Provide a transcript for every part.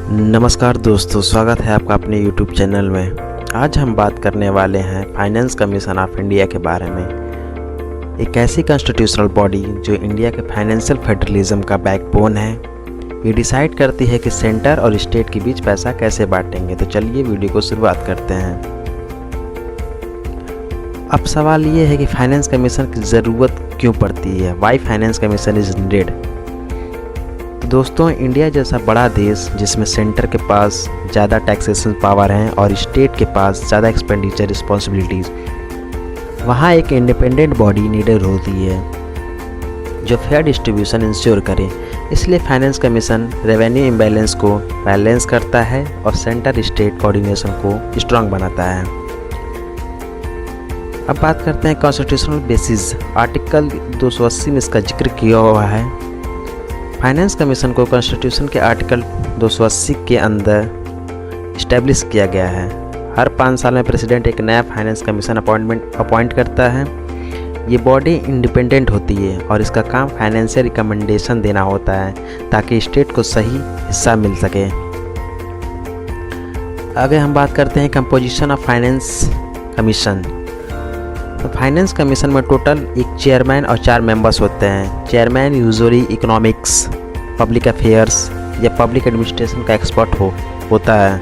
नमस्कार दोस्तों, स्वागत है आपका अपने YouTube चैनल में। आज हम बात करने वाले हैं फाइनेंस कमीशन ऑफ इंडिया के बारे में। एक ऐसी कॉन्स्टिट्यूशनल बॉडी जो इंडिया के फाइनेंशियल फेडरलिज्म का बैकबोन है। ये डिसाइड करती है कि सेंटर और स्टेट के बीच पैसा कैसे बांटेंगे। तो चलिए वीडियो को शुरुआत करते हैं। अब सवाल ये है कि फाइनेंस कमीशन की ज़रूरत क्यों पड़ती है, why finance commission is needed. दोस्तों, इंडिया जैसा बड़ा देश जिसमें सेंटर के पास ज़्यादा टैक्सेशन पावर है और स्टेट के पास ज़्यादा एक्सपेंडिचर रिस्पॉन्सिबिलिटीज़, वहाँ एक इंडिपेंडेंट बॉडी नीडेड होती है जो फेयर डिस्ट्रीब्यूशन इंश्योर करे। इसलिए फाइनेंस कमीशन रेवेन्यू इम्बैलेंस को बैलेंस करता है और सेंटर स्टेट कोऑर्डिनेशन को स्ट्रांग बनाता है। अब बात करते हैं कॉन्स्टिट्यूशनल बेसिस। आर्टिकल 280 में इसका जिक्र किया हुआ है। फाइनेंस कमीशन को कॉन्स्टिट्यूशन के आर्टिकल 280 के अंदर इस्टेब्लिश किया गया है। हर 5 साल में प्रेसिडेंट एक नया फाइनेंस कमीशन अपॉइंट करता है। ये बॉडी इंडिपेंडेंट होती है और इसका काम फाइनेंशियल रिकमेंडेशन देना होता है ताकि स्टेट को सही हिस्सा मिल सके। आगे हम बात करते हैं कंपोजिशन ऑफ फाइनेंस कमीशन। तो फाइनेंस कमीशन में टोटल एक चेयरमैन और 4 मेंबर्स होते हैं। Chairman usually economics, public affairs या पब्लिक एडमिनिस्ट्रेशन का एक्सपर्ट होता है।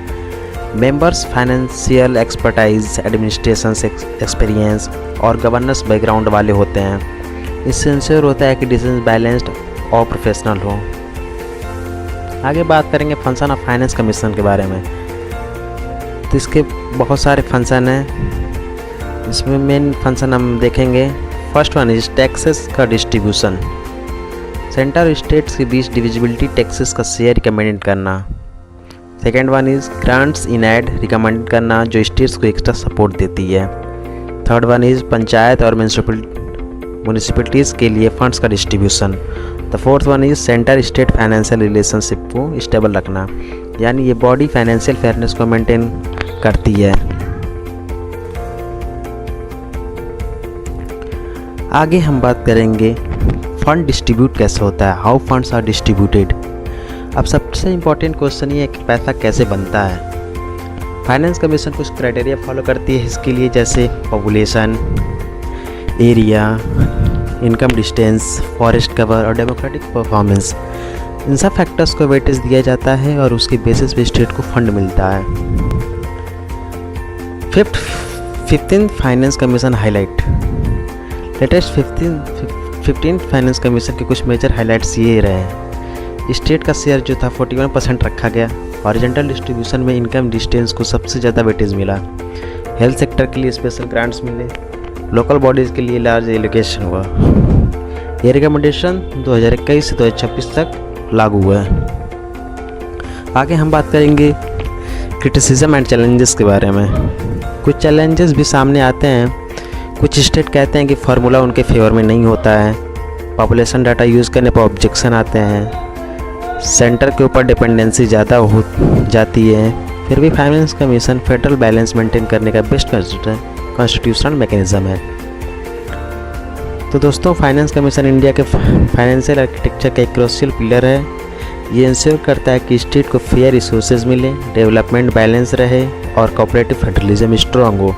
Members financial expertise, administration experience और गवर्नेंस बैकग्राउंड वाले होते हैं। इससे इंश्योर होता है कि डिसीजन बैलेंस्ड और प्रोफेशनल हो। आगे बात करेंगे फंक्शन ऑफ फाइनेंस कमीशन के बारे में। तो इसके बहुत सारे फंक्शन हैं। इसमें मेन फंक्शन हम देखेंगे। फर्स्ट वन इज टैक्सेस का डिस्ट्रीब्यूशन। सेंटर और स्टेट्स के बीच डिविजिबिलिटी टैक्सेस का शेयर रिकमेंड करना। Second one is grants in aid recommend करना जो स्टेट्स को एक्स्ट्रा सपोर्ट देती है। थर्ड वन इज पंचायत और म्यूनिसिपैलिटीज़ के लिए फंड्स का distribution. The fourth one is centre state financial relationship को स्टेबल रखना, यानी ये बॉडी फाइनेंशियल फेयरनेस को मेंटेन करती है। आगे हम बात करेंगे फंड डिस्ट्रीब्यूट कैसे होता है, हाउ फंड्स आर डिस्ट्रीब्यूटेड। अब सबसे इम्पोर्टेंट क्वेश्चन ये है कि पैसा कैसे बनता है। फाइनेंस कमीशन कुछ क्राइटेरिया फॉलो करती है इसके लिए, जैसे population, area, income distance, forest cover और डेमोक्रेटिक परफॉर्मेंस। इन सब फैक्टर्स को वेटेज दिया जाता है और उसके बेसिस पे स्टेट को फंड मिलता है। 15th finance commission highlight. Latest 15 finance commission के कुछ मेजर हाइलाइट्स ये रहे हैं। स्टेट का शेयर जो था 41% रखा गया। हॉरिजॉन्टल डिस्ट्रीब्यूशन में इनकम डिस्टेंस को सबसे ज़्यादा वेटेज मिला। हेल्थ सेक्टर के लिए स्पेशल ग्रांट्स मिले। लोकल बॉडीज़ के लिए लार्ज एलोकेशन हुआ। ये रिकमेंडेशन 2021 से 2026 तक लागू हुआ है। आगे हम बात करेंगे क्रिटिसिज्म एंड चैलेंजेस के बारे में। कुछ चैलेंजेस भी सामने आते हैं। कुछ स्टेट कहते हैं कि फार्मूला उनके फेवर में नहीं होता है। पॉपुलेशन डाटा यूज़ करने पर ऑब्जेक्शन आते हैं। सेंटर के ऊपर डिपेंडेंसी ज़्यादा हो जाती है। फिर भी finance commission federal balance maintain करने का बेस्ट कॉन्स्टिट्यूशनल मैकेनिज्म है। तो दोस्तों, फाइनेंस कमीशन इंडिया के फाइनेंशियल आर्किटेक्चर का एक क्रूशियल पिलर है। ये इंश्योर करता है कि स्टेट को फेयर रिसोर्सेज मिले, डेवलपमेंट बैलेंस रहे और कोऑपरेटिव फेडरलिज्म स्ट्रांग हो।